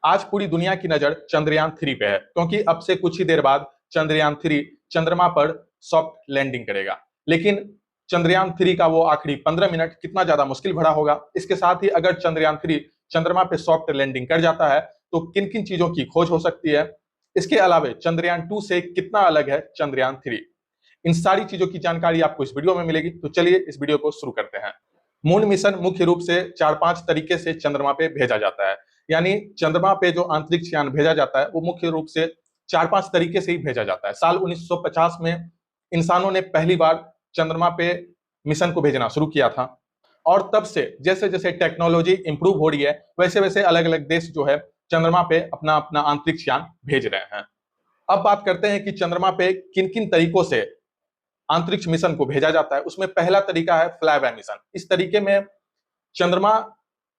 आज पूरी दुनिया की नजर चंद्रयान 3 पे है, क्योंकि अब से कुछ ही देर बाद चंद्रयान 3 चंद्रमा पर सॉफ्ट लैंडिंग करेगा। लेकिन चंद्रयान 3 का वो आखिरी 15 मिनट कितना ज्यादा मुश्किल भरा होगा। इसके साथ ही अगर चंद्रयान 3 चंद्रमा पे सॉफ्ट लैंडिंग कर जाता है तो किन किन चीजों की खोज हो सकती है, इसके अलावा चंद्रयान 2 से कितना अलग है चंद्रयान 3, इन सारी चीजों की जानकारी आपको इस वीडियो में मिलेगी। तो चलिए इस वीडियो को शुरू करते हैं। मून मिशन मुख्य रूप से 4-5 तरीके से चंद्रमा पे भेजा जाता है। यानी चंद्रमा पे जो अंतरिक्ष यान भेजा जाता है वो मुख्य रूप से 4-5 तरीके से ही भेजा जाता है। साल 1950 में इंसानों ने पहली बार चंद्रमा पे मिशन को भेजना शुरू किया था, और तब से जैसे जैसे टेक्नोलॉजी इंप्रूव हो रही है वैसे वैसे अलग अलग देश जो है चंद्रमा पे अपना अपना अंतरिक्ष यान भेज रहे हैं। अब बात करते हैं कि चंद्रमा पे किन किन तरीकों से अंतरिक्ष मिशन को भेजा जाता है। उसमें पहला तरीका है फ्लाईबाय मिशन। इस तरीके में चंद्रमा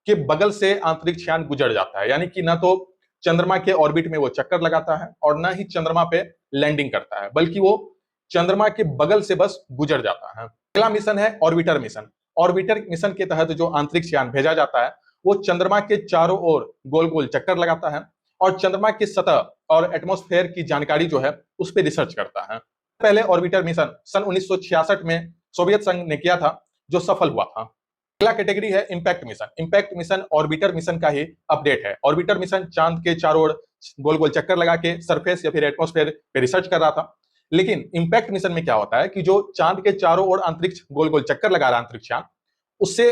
के बगल से अंतरिक्ष यान गुजर जाता है, यानी कि ना तो चंद्रमा के ऑर्बिट में वो चक्कर लगाता है और ना ही चंद्रमा पे लैंडिंग करता है, बल्कि वो चंद्रमा के बगल से बस गुजर जाता है। अगला मिशन है ऑर्बिटर मिशन। ऑर्बिटर मिशन के तहत जो अंतरिक्ष यान भेजा जाता है वो चंद्रमा के चारों ओर गोल गोल चक्कर लगाता है और चंद्रमा की सतह और एटमॉस्फेयर की जानकारी जो है उस पर रिसर्च करता है। पहले ऑर्बिटर मिशन सन 1966 में सोवियत संघ ने किया था, जो सफल हुआ था। अगला कैटेगरी है impact mission. Impact mission orbiter mission का ही अपडेट है। ऑर्बिटर मिशन चांद के चारों ओर गोल गोल चक्कर लगा के सरफेस या फिर एटमॉस्फेयर पे रिसर्च कर रहा था। लेकिन इंपैक्ट मिशन में क्या होता है कि जो चांद के चारों ओर अंतरिक्ष गोल गोल चक्कर लगा रहा है अंतरिक्ष यान, उससे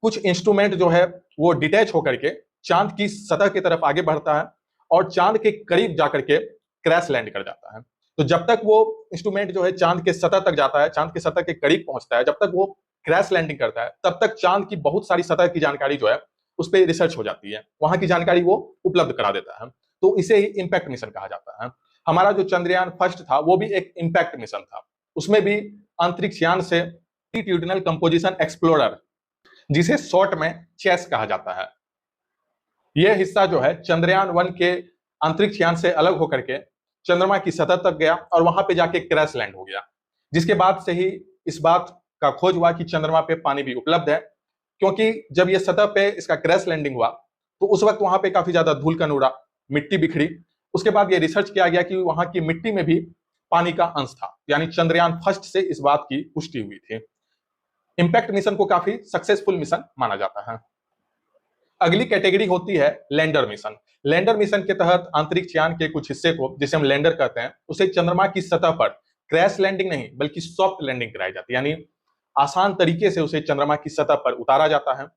कुछ इंस्ट्रूमेंट जो है वो डिटैच होकर के चांद की सतह की तरफ आगे बढ़ता है और चांद के करीब जाकर के क्रैश लैंड कर जाता है। तो जब तक वो इंस्ट्रूमेंट जो है चांद के सतह तक जाता है, चांद के सतह के करीब पहुंचता है, जब तक वो क्रैश लैंडिंग करता है, तब तक चांद की बहुत सारी सतह की जानकारी जो है उस पर रिसर्च हो जाती है, वहां की जानकारी वो उपलब्ध करा देता है। तो इसे ही इंपैक्ट मिशन कहा जाता है। हमारा जो चंद्रयान 1 था वो भी एक इंपैक्ट मिशन था। उसमें भी अंतरिक्ष यान से लॉन्गिट्यूडिनल कंपोजिशन एक्सप्लोरर, जिसे शॉर्ट में चेस कहा जाता है, यह हिस्सा जो है चंद्रयान 1 के अंतरिक्ष यान से अलग होकर के चंद्रमा की सतह तक गया और वहां पे जाके क्रैश लैंड हो गया। जिसके बाद से ही इस बात का खोज हुआ कि चंद्रमा पे पानी भी उपलब्ध है, क्योंकि जब ये सतह पे इसका क्रैश लैंडिंग हुआ तो उस वक्त वहां पे काफी ज्यादा धूल कण उड़ा, मिट्टी बिखरी। उसके बाद ये रिसर्च किया गया कि वहां की मिट्टी में भी पानी का अंश था, यानी चंद्रयान 1 से इस बात की पुष्टि हुई थी। इंपैक्ट मिशन को काफी सक्सेसफुल मिशन माना जाता है। अगली कैटेगरी होती है लैंडर मिशन। लैंडर मिशन के तहत अंतरिक्ष यान के कुछ हिस्से को, जिसे हम लैंडर कहते हैं, उसे चंद्रमा की सतह पर क्रैश लैंडिंग नहीं बल्कि सॉफ्ट लैंडिंग कराई जाती है, यानी आसान तरीके से उसे चंद्रमा की सतह पर उतारा जाता है।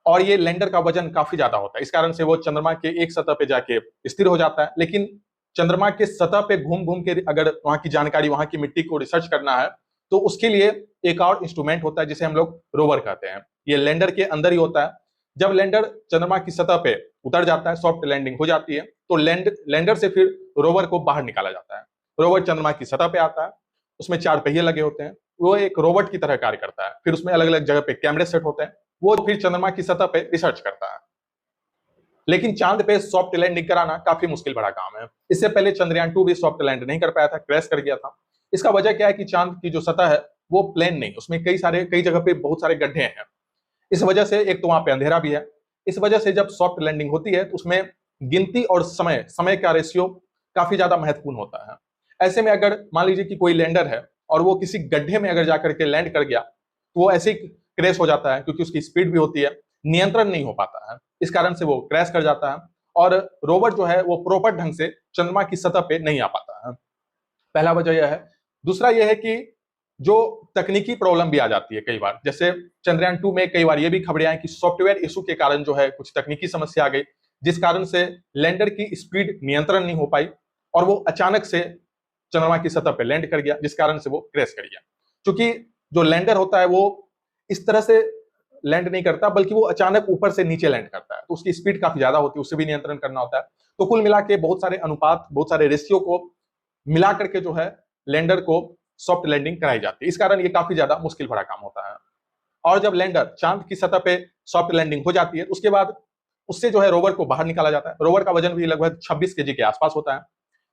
और ये लैंडर का वजन काफी ज्यादा होता है, इस कारण से वो चंद्रमा के एक सतह पे जाके स्थिर हो जाता है। लेकिन चंद्रमा के सतह पे घूम घूम के अगर वहां की जानकारी, वहां की मिट्टी को रिसर्च करना है तो उसके लिए एक और इंस्ट्रूमेंट होता है जिसे हम लोग रोवर कहते हैं। ये लैंडर के अंदर ही होता है। जब लैंडर चंद्रमा की सतह पे उतर जाता है, सॉफ्ट लैंडिंग हो जाती है, तो लैंडर से फिर रोवर को बाहर निकाला जाता है। रोवर चंद्रमा की सतह पे आता है, उसमें 4 पहिए लगे होते हैं, वो एक रोबोट की तरह कार्य करता है। फिर उसमें अलग अलग जगह पे कैमरे सेट होते हैं, वो फिर चंद्रमा की सतह पे रिसर्च करता है। लेकिन चांद पे सॉफ्ट लैंडिंग कराना काफी मुश्किल बड़ा काम है। इससे पहले चंद्रयान 2 भी सॉफ्ट लैंड नहीं कर पाया था, क्रैश कर गया था। इसका वजह क्या है कि चांद की जो सतह है वो प्लेन नहीं, उसमें कई जगह पे बहुत सारे गड्ढे हैं। इस वजह से एक तो वहां पे अंधेरा भी है। इस वजह से जब सॉफ्ट लैंडिंग होती है तो उसमें गिनती और समय का रेशियो काफी ज्यादा महत्वपूर्ण होता है। ऐसे में अगर मान लीजिए कि कोई लैंडर है और वो किसी गड्ढे में अगर जाकर के लैंड कर गया तो वो ऐसे ही क्रैश हो जाता है, क्योंकि उसकी स्पीड भी होती है, नियंत्रण नहीं हो पाता है। इस कारण से वो क्रैश कर जाता है और रोवर जो है वो प्रॉपर ढंग से चंद्रमा की सतह पे नहीं आ पाता है। पहला वजह यह है। दूसरा यह है कि जो तकनीकी प्रॉब्लम भी आ जाती है कई बार, जैसे चंद्रयान 2 में कई बार ये भी खबरें आई कि सॉफ्टवेयर इशू के कारण जो है कुछ तकनीकी समस्या आ गई, जिस कारण से लैंडर की स्पीड नियंत्रण नहीं हो पाई और वो अचानक से चंद्रमा की सतह पर लैंड कर गया, जिस कारण से वो क्रैश कर गया। क्योंकि जो लैंडर होता है वो इस तरह से लैंड नहीं करता, बल्कि वो अचानक ऊपर से नीचे लैंड करता है, तो उसकी स्पीड काफी ज्यादा होती है, उससे भी नियंत्रण करना होता है। तो कुल मिला के बहुत सारे अनुपात, बहुत सारे रेशियो को मिला करके जो है लैंडर को सॉफ्ट लैंडिंग कराई जाती है। इस कारण ये काफी ज्यादा मुश्किल भरा काम होता है। और जब लैंडर चांद की सतह पे सॉफ्ट लैंडिंग हो जाती है उसके बाद उससे जो है रोवर को बाहर निकाला जाता है। रोवर का वजन भी लगभग 26 केजी के आसपास होता है।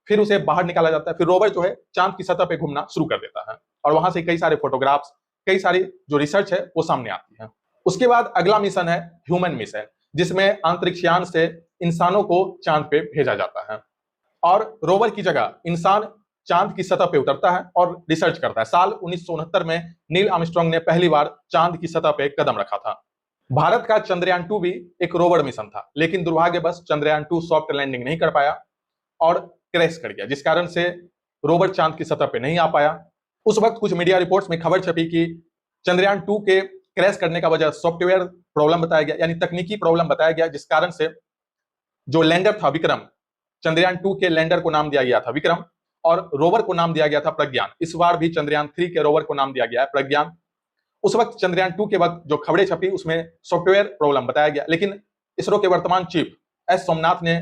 फिर उसे बाहर निकाला जाता है, फिर रोवर जो है चांद की सतह पे घूमना शुरू कर देता है और वहां से कई सारे फोटोग्राफ्स, कई सारी जो रिसर्च है वो सामने आती है। उसके बाद अगला मिशन है ह्यूमन मिशन, जिसमें अंतरिक्ष यान से इंसानों को चांद पे भेजा जाता है और रोवर की जगह इंसान चांद की सतह पे उतरता है और रिसर्च करता है। साल 1969 में नील आर्मस्ट्रांग ने पहली बार चांद की सतह पे कदम रखा था। भारत का चंद्रयान 2 भी एक रोवर मिशन था, लेकिन दुर्भाग्यवश चंद्रयान 2 सॉफ्ट लैंडिंग नहीं कर पाया और क्रैश कर गया, जिस कारण से रोवर चांद की सतह पे नहीं आ पाया। उस वक्त कुछ मीडिया रिपोर्ट्स में खबर छपी कि चंद्रयान 2 के क्रैश करने का वजह सॉफ्टवेयर प्रॉब्लम बताया गया, यानी तकनीकी प्रॉब्लम बताया गया, जिस कारण से जो लैंडर था विक्रम, चंद्रयान 2 के लैंडर को नाम दिया गया था विक्रम और रोवर को नाम दिया गया था प्रज्ञान। इस बार भी चंद्रयान 3 के रोवर को नाम दिया गया है प्रज्ञान। उस वक्त चंद्रयान 2 के वक्त जो खबरें छपी उसमें सॉफ्टवेयर प्रॉब्लम बताया गया, लेकिन इसरो के वर्तमान चीफ एस सोमनाथ ने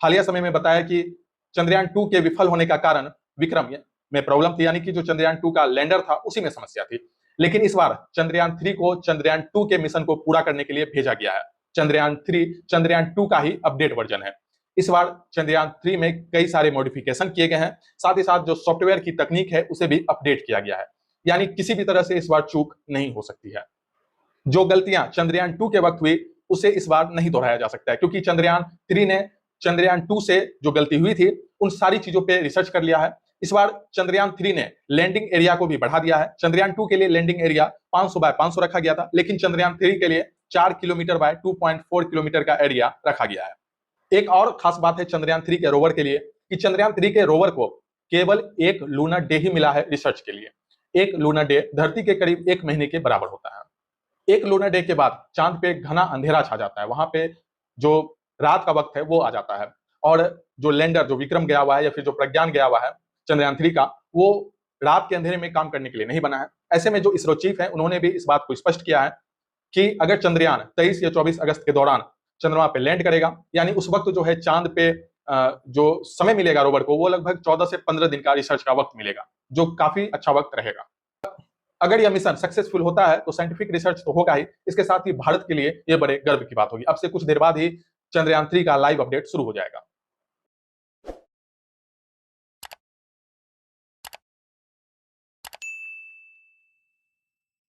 हालिया समय में बताया कि चंद्रयान 2 के विफल होने का कारण विक्रम में प्रॉब्लम थी, यानी कि जो चंद्रयान 2 का लैंडर था उसी में समस्या थी। लेकिन इस बार चंद्रयान 3 को चंद्रयान 2 के मिशन को पूरा करने के लिए भेजा गया है। चंद्रयान 3 चंद्रयान 2 का ही अपडेट वर्जन है। इस बार चंद्रयान 3 में कई सारे मॉडिफिकेशन किए गए हैं, साथ ही साथ जो सॉफ्टवेयर की तकनीक है उसे भी अपडेट किया गया है, यानी किसी भी तरह से इस बार चूक नहीं हो सकती है। जो गलतियां चंद्रयान 2 के वक्त हुई उसे इस बार नहीं दोहराया जा सकता है, क्योंकि चंद्रयान 3 ने चंद्रयान 2 से जो गलती हुई थी उन सारी चीजों पे रिसर्च कर लिया है। इस बार चंद्रयान 3 ने लैंडिंग एरिया को भी बढ़ा दिया है। चंद्रयान 2 के लिए लैंडिंग एरिया 500 बाय 500 रखा गया था, लेकिन चंद्रयान 3 के लिए 4 किलोमीटर बाय 2.4 किलोमीटर का एरिया रखा गया है। एक और खास बात है चंद्रयान 3 के रोवर के लिए कि चंद्रयान 3 के रोवर को केवल एक लूनर डे ही मिला है रिसर्च के लिए। एक लूनर डे धरती के करीब 1 महीने के बराबर होता है। एक लूनर डे के बाद चांद पे घना अंधेरा छा जाता है, वहां पे जो रात का वक्त है वो आ जाता है और जो लैंडर जो विक्रम गया हुआ है या फिर जो प्रज्ञान गया हुआ है चंद्रयान 3 का, वो रात के अंधेरे में काम करने के लिए नहीं बना है। ऐसे में जो इसरो चीफ है उन्होंने भी इस बात को स्पष्ट किया है कि अगर चंद्रयान 23 या 24 अगस्त के दौरान चंद्रमा पे लैंड करेगा, यानी उस वक्त जो है चांद पे जो समय मिलेगा रोवर को वो लगभग 14 से 15 दिन का रिसर्च का वक्त मिलेगा, जो काफी अच्छा वक्त रहेगा। अगर यह मिशन सक्सेसफुल होता है तो साइंटिफिक रिसर्च तो होगा ही, इसके साथ ही भारत के लिए यह बड़े गर्व की बात होगी। अब से कुछ देर बाद ही चंद्रयान 3 का लाइव अपडेट शुरू हो जाएगा।